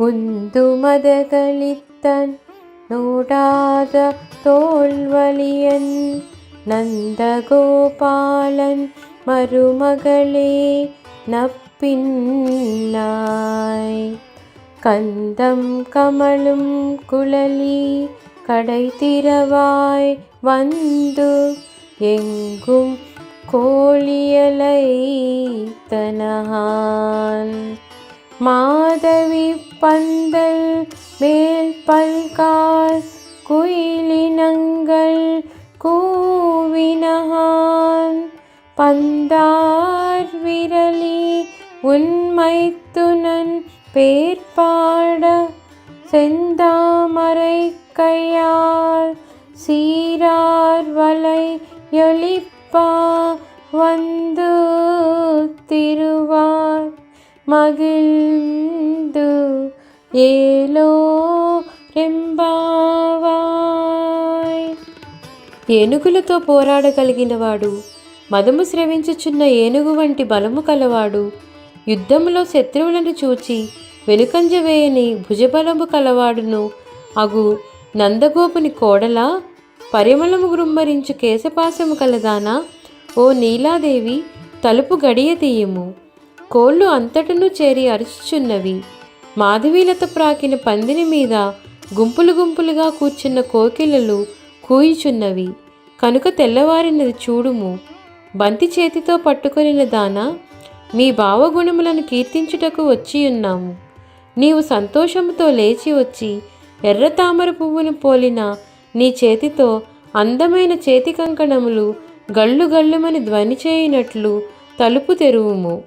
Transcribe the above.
உந்து மதகளித்தன் நோடாத தோல்வலியன் நந்தகோபாலன் மருமகளே நப்பின்னாய். கந்தம் கமழும் குழலி கடை திறவாய் வந்து எங்கும் கோழியலை தனஹான். மாதவி பந்தல் மேல் பல்கால் குயிலினங்கள் கூவினஹான். பந்தார் விரலி உன்மைத்துனன் பேர்பாட செந்தாமரை கையால் சீரார் வலை யொலிப்பா வந்து திருவார் மகிழ்ந்து ఏలో రెంబావాయ్. ఏనుగులతో పోరాడగలిగినవాడు, మదము స్రవించుచున్న ఏనుగు వంటి బలము కలవాడు, యుద్ధములో శత్రువులను చూచి వెనుకంజ వేయని భుజబలము కలవాడును అగు నందగోపుని కోడలా, పరిమళము గృమ్మరించు కేశపాశము కలదానా, ఓ నీలాదేవి తలుపు గడియ తీయము. కోళ్ళు అంతటను చేరి అరుచుచున్నవి. మాధవీలత ప్రాకిన పందిని మీద గుంపులు గుంపులుగా కూర్చున్న కోకిలలు కూయిచున్నవి. కనుక తెల్లవారినది చూడుము. బంతి చేతితో పట్టుకొనిన దానా, మీ భావగుణములను కీర్తించుటకు వచ్చియున్నాము. నీవు సంతోషముతో లేచి వచ్చి ఎర్ర తామర పువ్వును పోలిన నీ చేతితో అందమైన చేతి కంకణములు గళ్ళు గళ్ళుమని ధ్వని చేయునట్లు తలుపు తెరువుము.